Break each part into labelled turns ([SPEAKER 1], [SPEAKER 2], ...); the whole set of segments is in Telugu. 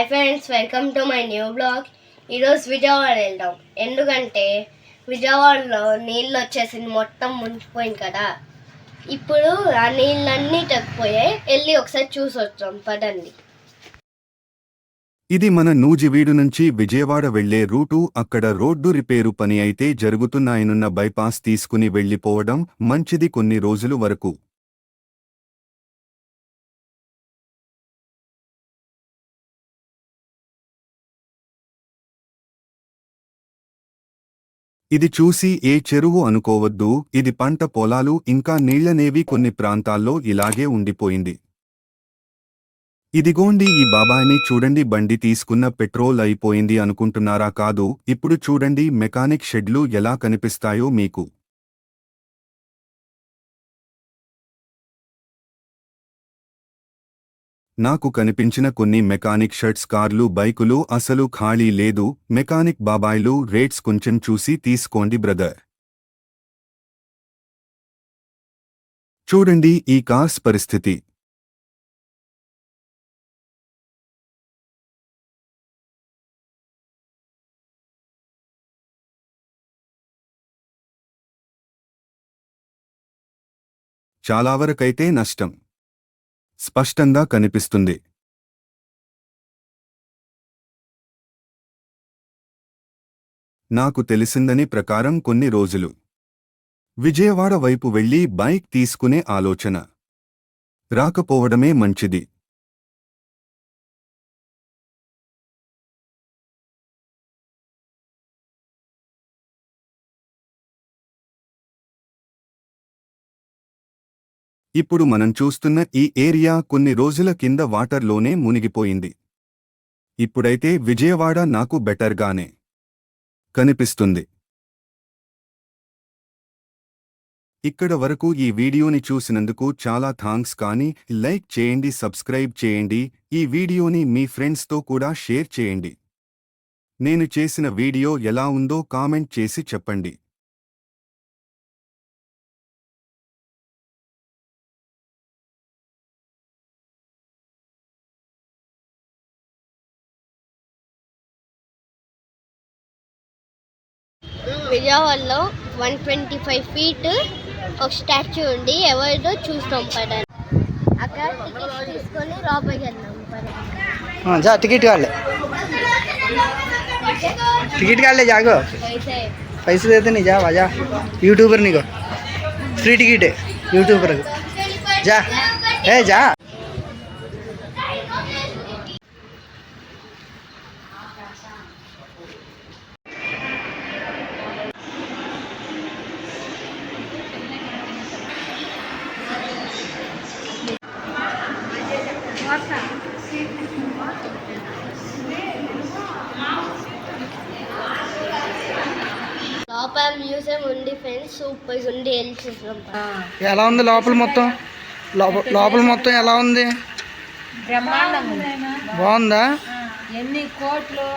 [SPEAKER 1] Hi friends, welcome to my new blog. ఈరోజు విజయవాడ వెళ్దాం. ఎందుకంటే విజయవాడలో నీళ్ళు వచ్చేసి మొత్తం ముంచిపోయింది కదా. ఇప్పుడు ఆ నీళ్ళన్నీ తగ్గిపోయాయి. వెళ్ళి ఒకసారి చూసి వచ్చాం, పదండి.
[SPEAKER 2] ఇది మన నూజివీడు నుంచి విజయవాడ వెళ్లే రూటు. అక్కడ రోడ్డు రిపేరు పని అయితే జరుగుతున్నాయనున్న బైపాస్ తీసుకుని వెళ్లిపోవడం మంచిది కొన్ని రోజులు వరకు. ఇది చూసి ఏ చెరువు అనుకోవద్దు, ఇది పంట పొలాలు, ఇంకా నీళ్లనేవి కొన్ని ప్రాంతాల్లో ఇలాగే ఉండిపోయింది. ఇదిగోండి ఈ బాబాయిని చూడండి. బండి తీసుకున్న పెట్రోల్ అయిపోయింది అనుకుంటున్నారా? కాదు. ఇప్పుడు చూడండి మెకానిక్ షెడ్లు ఎలా కనిపిస్తాయో మీకు. నాకు కనిపించిన కొన్ని మెకానిక్ షెడ్స్, కార్లు, బైకులు అసలు ఖాళీ లేదు. మెకానిక్ బాబాయిలు రేట్స్ కొంచెం చూసి తీసుకోండి బ్రదర్. చూడండి ఈ కార్స్ పరిస్థితి. చాలా వరకైతే నష్టం స్పష్టంగా కనిపిస్తుంది. నాకు తెలిసిందని ప్రకారం కొన్ని రోజులు విజయవాడ వైపు వెళ్లి బైక్ తీసుకునే ఆలోచన రాకపోవడమే మంచిది. ఇప్పుడు మనం చూస్తున్న ఈ ఏరియా కొన్ని రోజుల కింద వాటర్లోనే మునిగిపోయింది. ఇప్పుడైతే విజయవాడ నాకు బెటర్గానే కనిపిస్తుంది. ఇక్కడ వరకు ఈ వీడియోని చూసినందుకు చాలా థాంక్స్. కానీ లైక్ చేయండి, సబ్స్క్రైబ్ చేయండి, ఈ వీడియోని మీ ఫ్రెండ్స్తో కూడా షేర్ చేయండి. నేను చేసిన వీడియో ఎలా ఉందో కామెంట్ చేసి చెప్పండి.
[SPEAKER 1] విజయవాడలో 125 feet ఒక స్టాచ్యూ ఉంది. ఎవరిదో చూస్తాం, పదండి. అక్కడ టికెట్ తీసుకొని లోపలికి వెళ్దాం, పదండి.
[SPEAKER 3] जा टिकट काट ले, टिकट काट ले, जागो पैसे देते नहीं, जा जा यूट्यूबर नहीं को फ्री टिकट है यूट्यूबर को, जा ए जा.
[SPEAKER 1] లోపల మ్యూజియం ఉంది ఫ్రెండ్స్, సూపర్ ఉంది. వెళ్ళి చూసాం.
[SPEAKER 3] ఎలా ఉంది లోపల మొత్తం? లోపల మొత్తం ఎలా ఉంది?
[SPEAKER 4] బ్రహ్మాండంగా
[SPEAKER 3] బాగుందా?
[SPEAKER 4] ఎన్ని కోట్లు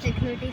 [SPEAKER 1] సెక్యూరిటీ